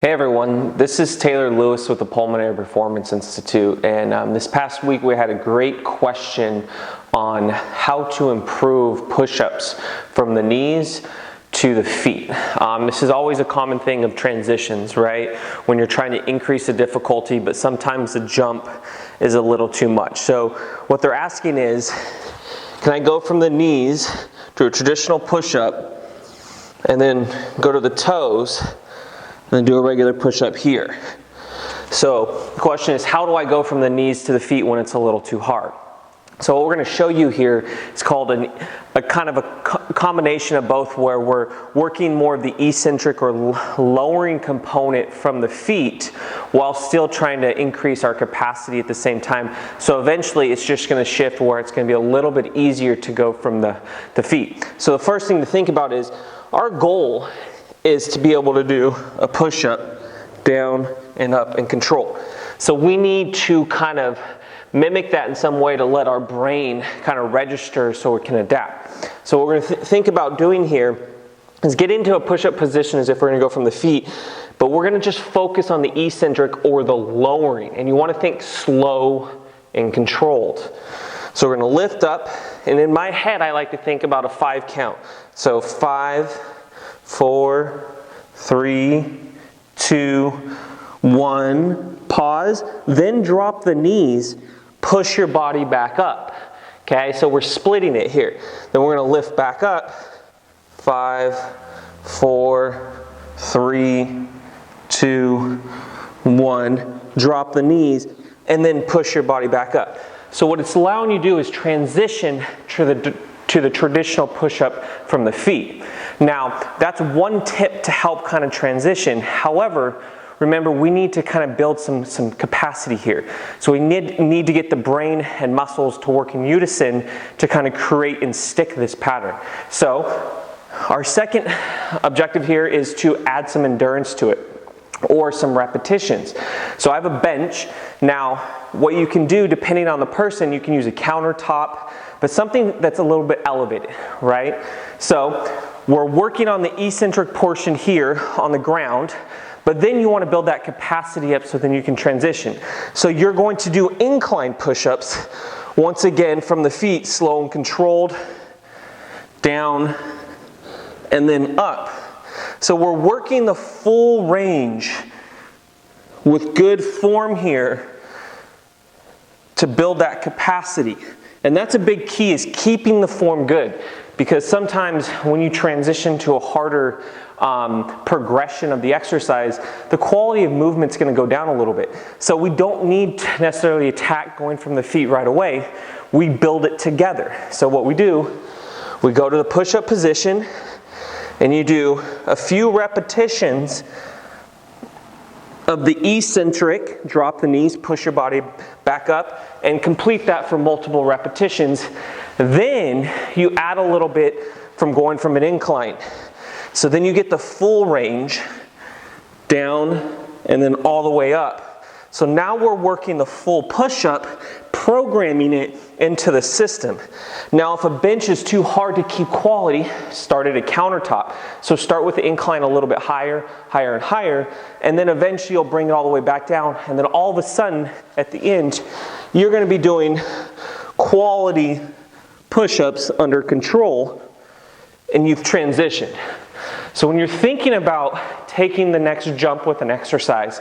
Hey everyone, this is Taylor Lewis with the Pulmonary Performance Institute, and this past week we had a great question on how to improve push-ups from the knees to the feet. This is always a common thing of transitions, right? When you're trying to increase the difficulty, but sometimes the jump is a little too much. So what they're asking is, can I go from the knees to a traditional push-up and then go to the toes and then do a regular push-up here? So the question is, how do I go from the knees to the feet when it's a little too hard? So what we're going to show you here is called a kind of a combination of both, where we're working more of the eccentric or lowering component from the feet while still trying to increase our capacity at the same time. So eventually it's just going to shift where it's going to be a little bit easier to go from the feet. So the first thing to think about is our goal is to be able to do a push-up down and up and control. So we need to kind of mimic that in some way to let our brain kind of register so it can adapt. So what we're going to think about doing here is get into a push-up position as if we're going to go from the feet, but we're going to just focus on the eccentric or the lowering, and you want to think slow and controlled. So we're going to lift up, and in my head I like to think about a 5 count. So 5, 4, 3, 2, 1, pause, then drop the knees, push your body back up. Okay, so we're splitting it here. Then we're going to lift back up, 5, 4, 3, 2, 1, drop the knees, and then push your body back up. So what it's allowing you to do is transition to the traditional push-up from the feet. Now, that's one tip to help kind of transition. However, remember, we need to kind of build some capacity here. So we need to get the brain and muscles to work in unison to kind of create and stick this pattern. So our second objective here is to add some endurance to it, or some repetitions. So I have a bench. Now, what you can do, depending on the person, you can use a countertop, but something that's a little bit elevated, right? So we're working on the eccentric portion here on the ground, but then you want to build that capacity up so then you can transition. So you're going to do incline push-ups, once again from the feet, slow and controlled, down, and then up. So we're working the full range with good form here to build that capacity. And that's a big key, is keeping the form good. Because sometimes when you transition to a harder progression of the exercise, the quality of movement's going to go down a little bit. So we don't need to necessarily attack going from the feet right away. We build it together. So what we do, we go to the push-up position, and you do a few repetitions of the eccentric, drop the knees, push your body back up, and complete that for multiple repetitions. Then you add a little bit from going from an incline. So then you get the full range down and then all the way up. So now we're working the full push-up, programming it into the system. Now if a bench is too hard to keep quality, start at a countertop. So start with the incline a little bit higher, higher and higher, and then eventually you'll bring it all the way back down, and then all of a sudden at the end you're going to be doing quality push-ups under control, and you've transitioned. So when you're thinking about taking the next jump with an exercise,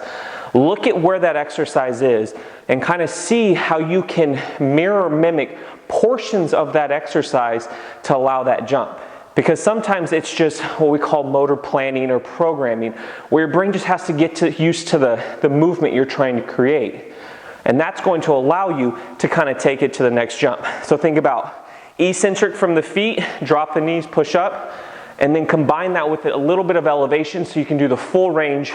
look at where that exercise is and kind of see how you can mirror mimic portions of that exercise to allow that jump. Because sometimes it's just what we call motor planning or programming, where your brain just has to get used to the movement you're trying to create. And that's going to allow you to kind of take it to the next jump. So think about eccentric from the feet, drop the knees, push up, and then combine that with a little bit of elevation so you can do the full range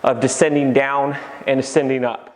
of descending down and ascending up.